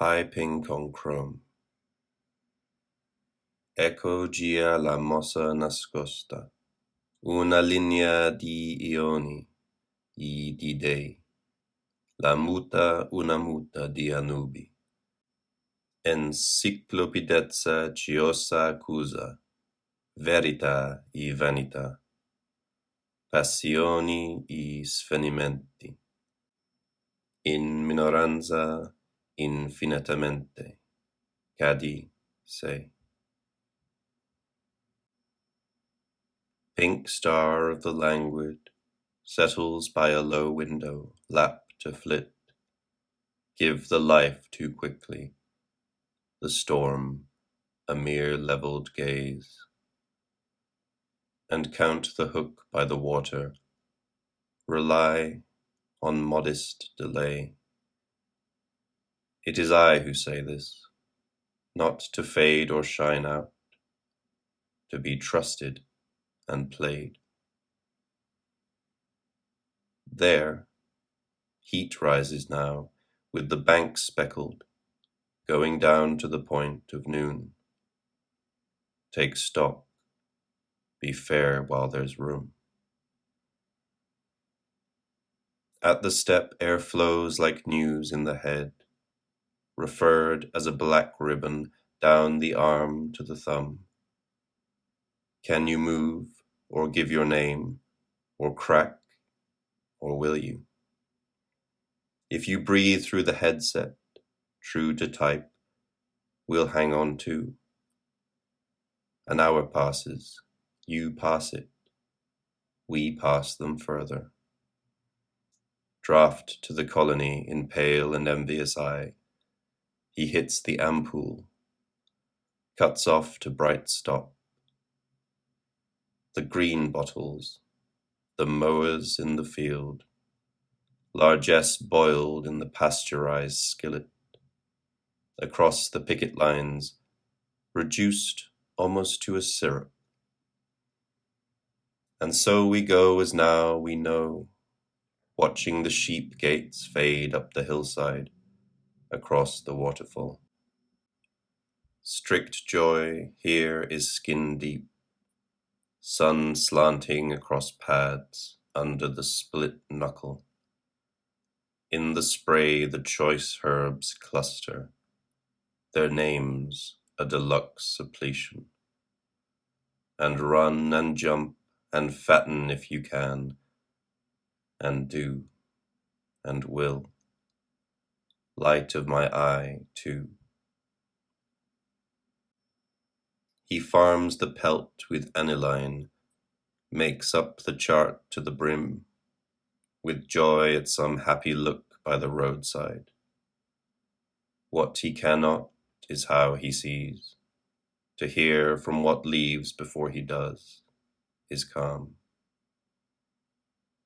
high pink on chrome. Ecco gia la mossa nascosta, una linea di ioni, di dei, una muta di Anubi. Enciclopidezza ciosa accusa, verita e vanità, passioni e svenimenti, in minoranza infinitamente, cadi sei. Pink star of the languid, settles by a low window, lap to flit, give the life too quickly, the storm a mere levelled gaze, and count the hook by the water, rely on modest delay. It is I who say this, not to fade or shine out, to be trusted and played. There, heat rises now, with the banks speckled, going down to the point of noon. Take stock, be fair while there's room. At the step air flows like news in the head, referred as a black ribbon down the arm to the thumb. Can you move, or give your name, or crack, or will you? If you breathe through the headset, true to type, we'll hang on too. An hour passes, you pass it, we pass them further. Draft to the colony in pale and envious eye. He hits the ampoule, cuts off to bright stop. The green bottles, the mowers in the field, largesse boiled in the pasteurized skillet, across the picket lines, reduced almost to a syrup. And so we go as now we know, watching the sheep gates fade up the hillside, across the waterfall. Strict joy here is skin deep, sun slanting across pads under the split knuckle. In the spray the choice herbs cluster, their names a deluxe suppletion. And run and jump and fatten if you can, and do, and will. Light of my eye, too. He farms the pelt with aniline, makes up the chart to the brim, with joy at some happy look by the roadside. What he cannot is how he sees, to hear from what leaves before he does, is calm.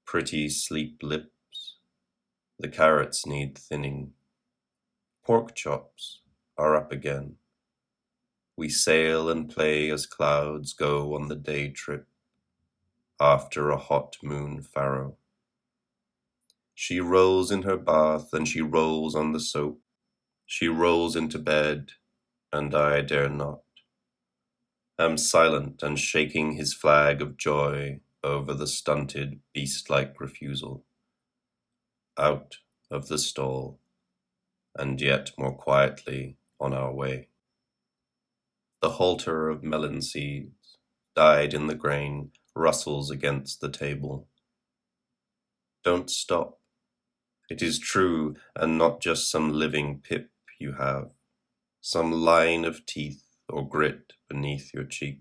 Pretty sleep lips, the carrots need thinning. Pork chops are up again. We sail and play as clouds go on the day trip, after a hot moon farrow. She rolls in her bath and she rolls on the soap. She rolls into bed, and I dare not. Am silent and shaking his flag of joy over the stunted, beast-like refusal. Out of the stall, and yet more quietly on our way. The halter of melon seeds, dyed in the grain, rustles against the table. Don't stop. It is true, and not just some living pip you have, some line of teeth or grit beneath your cheek.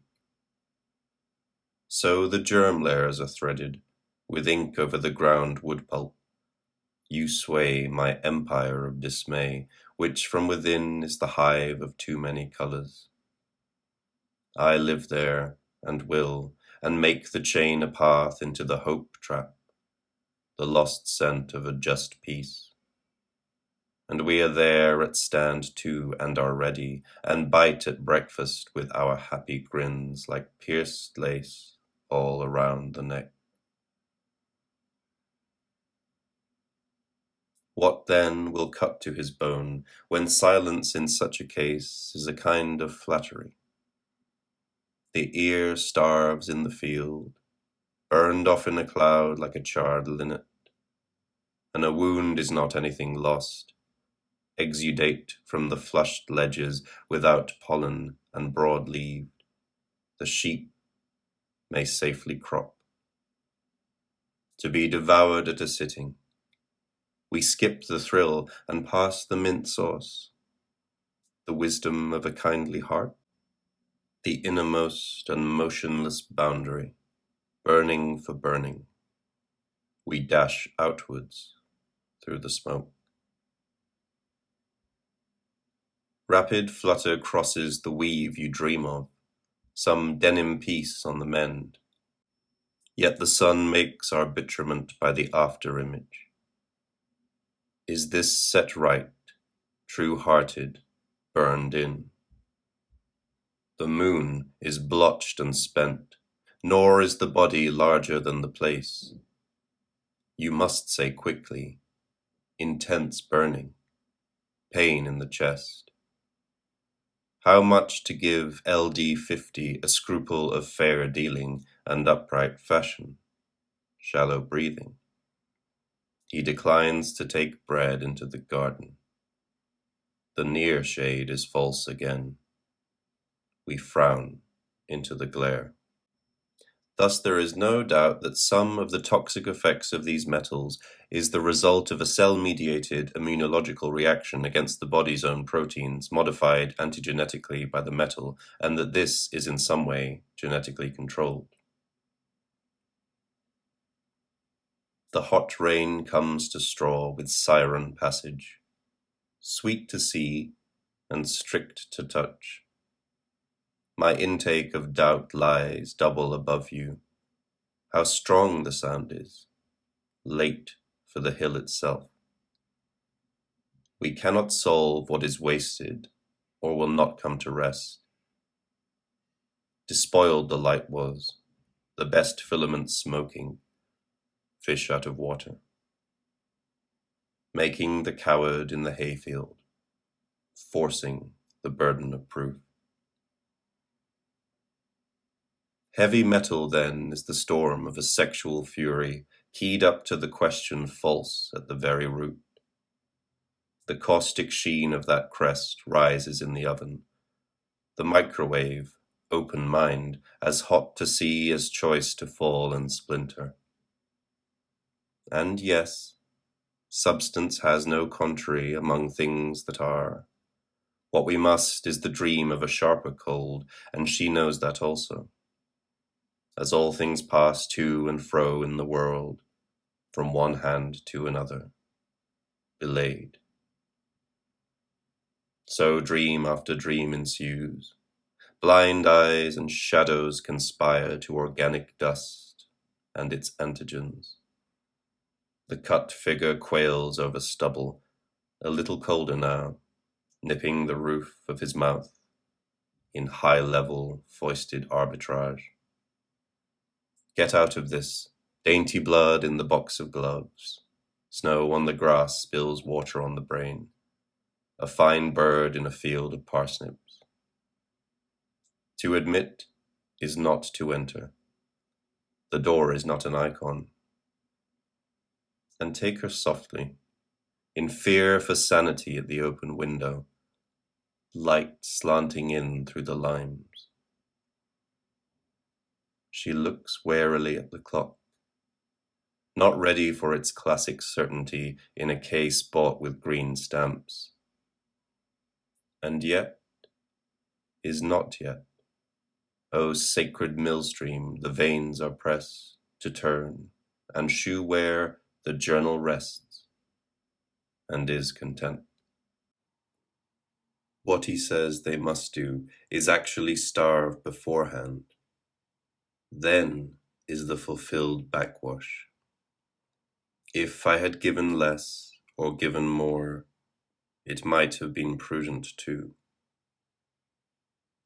So the germ layers are threaded, with ink over the ground wood pulp. You sway my empire of dismay, which from within is the hive of too many colors. I live there, and will, and make the chain a path into the hope trap, the lost scent of a just peace. And we are there at stand too, and are ready, and bite at breakfast with our happy grins like pierced lace all around the neck. What then will cut to his bone, when silence in such a case is a kind of flattery? The ear starves in the field, burned off in a cloud like a charred linnet, and a wound is not anything lost, exudate from the flushed ledges without pollen and broad-leaved, the sheep may safely crop, to be devoured at a sitting. We skip the thrill and pass the mint sauce, the wisdom of a kindly heart, the innermost and motionless boundary, burning for burning. We dash outwards through the smoke. Rapid flutter crosses the weave you dream of, some denim piece on the mend. Yet the sun makes arbitrament by the after-image. Is this set right, true-hearted, burned in? The moon is blotched and spent, nor is the body larger than the place. You must say quickly, intense burning, pain in the chest. How much to give LD 50 a scruple of fair dealing and upright fashion, shallow breathing. He declines to take bread into the garden. The near shade is false again. We frown into the glare. Thus there is no doubt that some of the toxic effects of these metals is the result of a cell-mediated immunological reaction against the body's own proteins modified antigenetically by the metal, and that this is in some way genetically controlled. The hot rain comes to straw with siren passage, sweet to see and strict to touch. My intake of doubt lies double above you. How strong the sound is, late for the hill itself. We cannot solve what is wasted, or will not come to rest. Despoiled the light was, the best filaments smoking, fish out of water. Making the coward in the hayfield, forcing the burden of proof. Heavy metal, then, is the storm of a sexual fury, keyed up to the question false at the very root. The caustic sheen of that crest rises in the oven. The microwave, open mind, as hot to see as choice to fall and splinter. And yes, substance has no contrary among things that are. What we must is the dream of a sharper cold, and she knows that also. As all things pass to and fro in the world, from one hand to another, belayed. So dream after dream ensues. Blind eyes and shadows conspire to organic dust and its antigens. The cut figure quails over stubble, a little colder now, nipping the roof of his mouth in high-level foisted arbitrage. Get out of this. Dainty blood in the box of gloves. Snow on the grass spills water on the brain. A fine bird in a field of parsnips. To admit is not to enter. The door is not an icon. And take her softly, in fear for sanity at the open window, light slanting in through the limes. She looks warily at the clock, not ready for its classic certainty in a case bought with green stamps. And yet is not yet. O sacred millstream, the veins are pressed to turn, and shoe wear the journal rests, and is content. What he says they must do is actually starve beforehand. Then is the fulfilled backwash. If I had given less or given more, it might have been prudent too.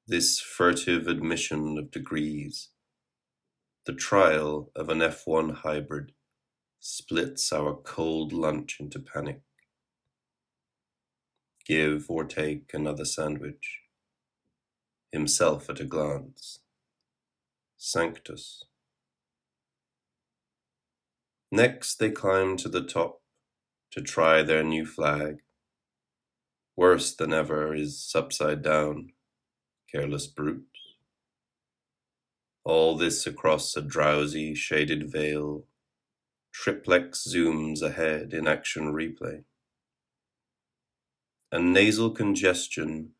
This furtive admission of degrees, the trial of an F1 hybrid, splits our cold lunch into panic. give or take another sandwich, himself at a glance. Sanctus. Next they climb to the top to try their new flag. Worse than ever is upside down, careless brute. All this across a drowsy, shaded vale. Triplex zooms ahead in action replay. And nasal congestion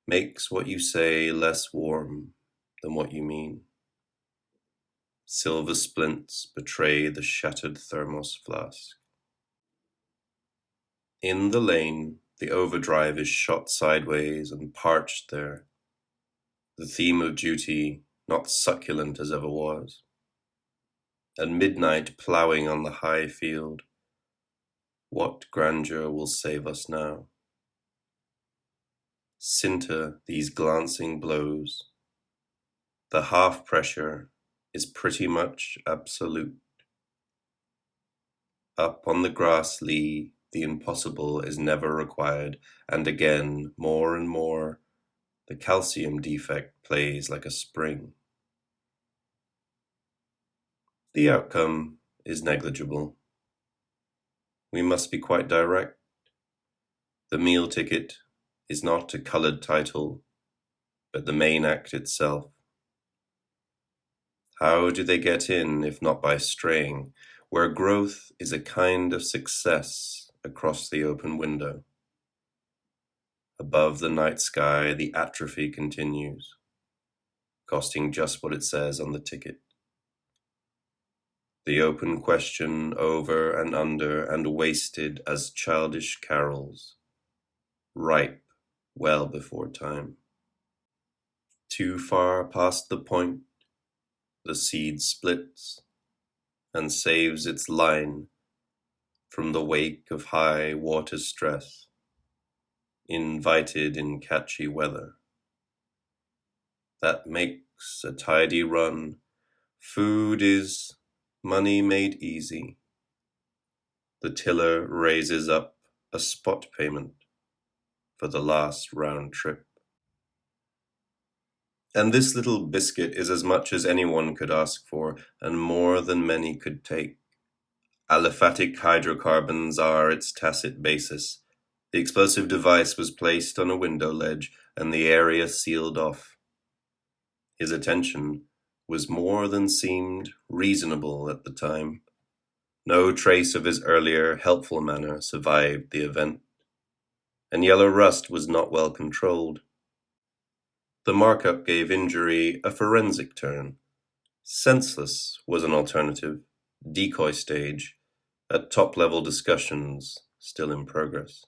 makes what you say less warm than what you mean. Silver splints betray the shattered thermos flask. In the lane, the overdrive is shot sideways and parched there. The theme of duty not succulent as ever was. At midnight ploughing on the high field, what grandeur will save us now? Sinter these glancing blows. The half pressure is pretty much absolute. Up on the grass lea, the impossible is never required, and again, more and more, the calcium defect plays like a spring. The outcome is negligible. We must be quite direct. The meal ticket is not a colored title, but the main act itself. How do they get in if not by straying, where growth is a kind of success across the open window? Above the night sky, the atrophy continues, costing just what it says on the ticket. The open question over and under and wasted as childish carols, ripe well before time. Too far past the point, the seed splits and saves its line from the wake of high water stress, invited in catchy weather. That makes a tidy run. Food is money made easy. The tiller raises up a spot payment for the last round trip. And this little biscuit is as much as anyone could ask for, and more than many could take. Aliphatic hydrocarbons are its tacit basis. The explosive device was placed on a window ledge, and the area sealed off. His attention was more than seemed reasonable at the time. No trace of his earlier helpful manner survived the event, and yellow rust was not well controlled. The markup gave injury a forensic turn. Senseless was an alternative, decoy stage, at top-level discussions still in progress.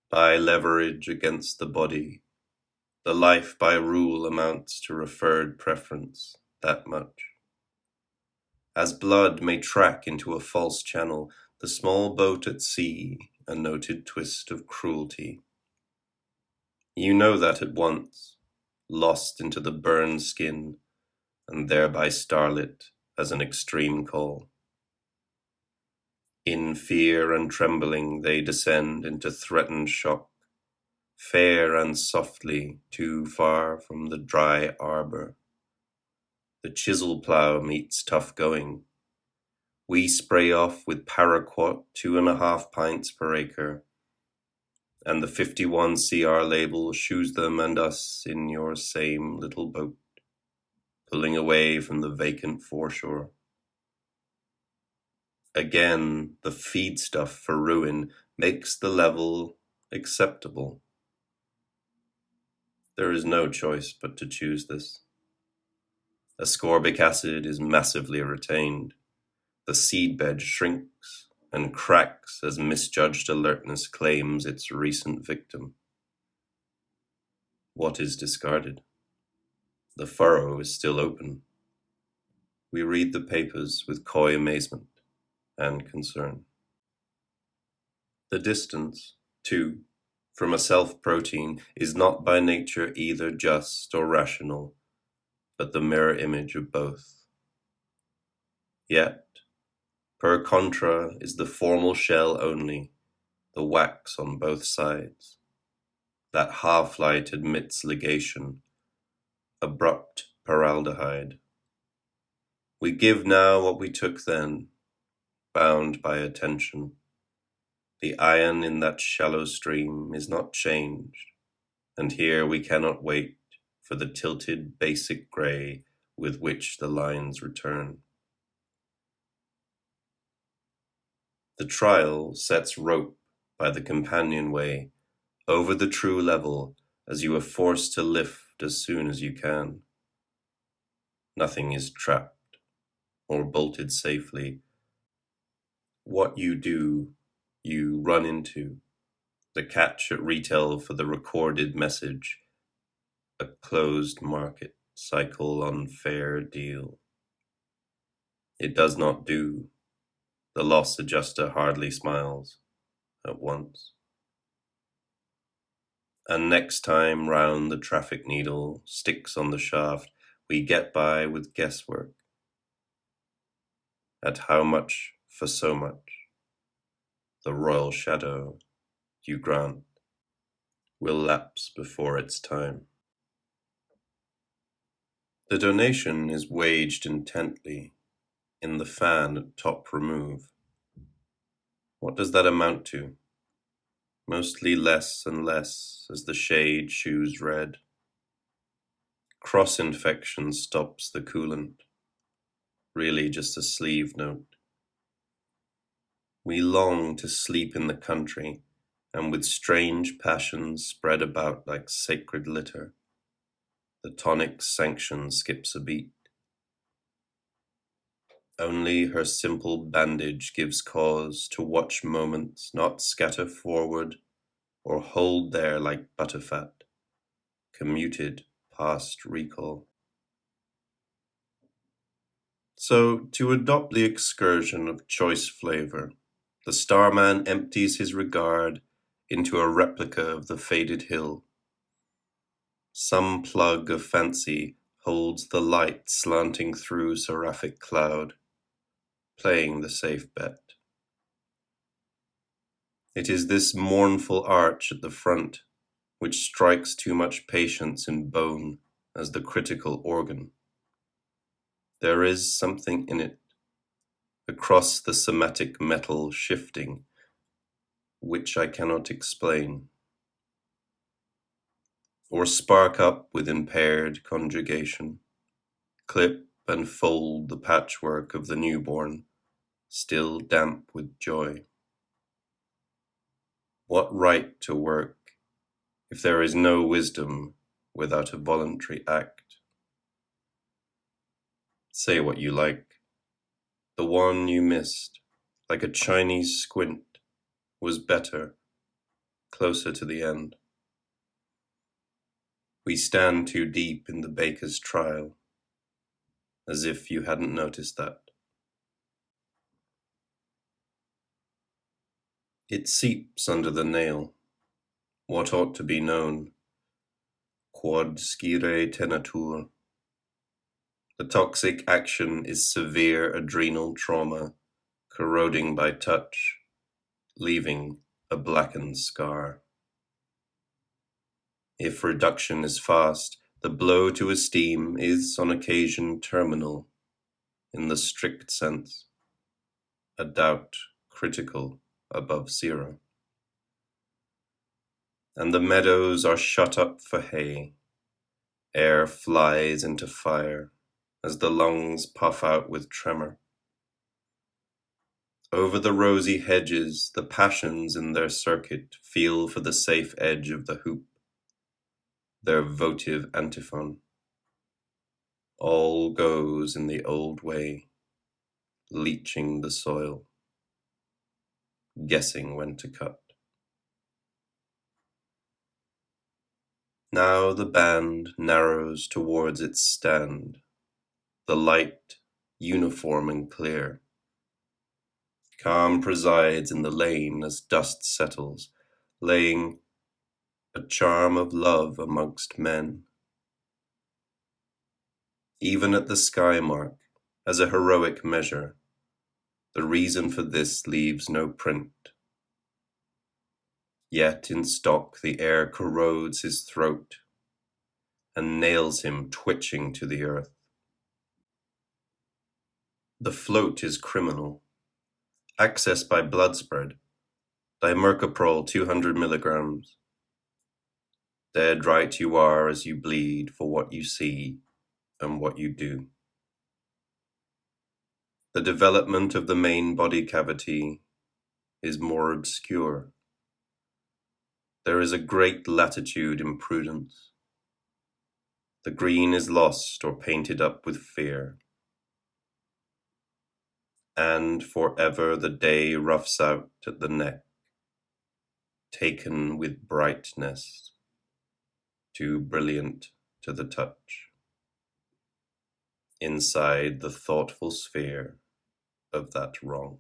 By leverage against the body, the life by rule amounts to referred preference, that much. As blood may track into a false channel, the small boat at sea, a noted twist of cruelty. You know that at once, lost into the burned skin, and thereby starlit as an extreme call. In fear and trembling they descend into threatened shock, fair and softly, too far from the dry arbor. The chisel plough meets tough going. We spray off with paraquat 2.5 pints per acre, and the 51 CR label shoes them and us in your same little boat, pulling away from the vacant foreshore. Again, the feedstuff for ruin makes the level acceptable. There is no choice but to choose this. Ascorbic acid is massively retained. The seedbed shrinks and cracks as misjudged alertness claims its recent victim. What is discarded? The furrow is still open. We read the papers with coy amazement and concern. The distance, too, from a self-protein is not by nature either just or rational, but the mirror image of both. Yet, per contra is the formal shell only, the wax on both sides. That half-light admits ligation, abrupt paraldehyde. We give now what we took then, bound by attention. The iron in that shallow stream is not changed, and here we cannot wait for the tilted basic grey with which the lines return. The trial sets rope by the companionway over the true level as you are forced to lift as soon as you can. Nothing is trapped or bolted safely. What you do, you run into. The catch at retail for the recorded message. A closed market cycle on fair deal. It does not do. The loss adjuster hardly smiles at once. And next time round the traffic needle sticks on the shaft, we get by with guesswork. At how much for so much? The royal shadow, you grant, will lapse before its time. The donation is waged intently in the fan at top remove. What does that amount to? Mostly less and less as the shade chews red. Cross-infection stops the coolant. Really just a sleeve note. We long to sleep in the country, and with strange passions spread about like sacred litter, the tonic sanction skips a beat. Only her simple bandage gives cause to watch moments not scatter forward or hold there like butterfat, commuted past recall. So, to adopt the excursion of choice flavor, the starman empties his regard into a replica of the faded hill. Some plug of fancy holds the light slanting through seraphic cloud, playing the safe bet. It is this mournful arch at the front which strikes too much patience in bone as the critical organ. There is something in it, across the somatic metal shifting, which I cannot explain, or spark up with impaired conjugation, clip and fold the patchwork of the newborn, still damp with joy. What right to work if there is no wisdom without a voluntary act? Say what you like. The one you missed, like a Chinese squint, was better, closer to the end. We stand too deep in the baker's trial, as if you hadn't noticed that. It seeps under the nail, what ought to be known, quod scire tenatur. The toxic action is severe adrenal trauma, corroding by touch, leaving a blackened scar. If reduction is fast, the blow to esteem is on occasion terminal, in the strict sense, a doubt critical above zero. And the meadows are shut up for hay, air flies into fire, as the lungs puff out with tremor. Over the rosy hedges, the passions in their circuit feel for the safe edge of the hoop, their votive antiphon. All goes in the old way, leaching the soil, guessing when to cut. Now the band narrows towards its stand, the light uniform and clear. Calm presides in the lane as dust settles, laying a charm of love amongst men. Even at the sky mark, as a heroic measure, the reason for this leaves no print. Yet in stock the air corrodes his throat and nails him twitching to the earth. The float is criminal. Access by blood spread. Dimercaprol 200 milligrams. Dead right you are as you bleed for what you see and what you do. The development of the main body cavity is more obscure. There is a great latitude in prudence. The green is lost or painted up with fear. And forever the day roughs out at the neck, taken with brightness, too brilliant to the touch, inside the thoughtful sphere of that wrong.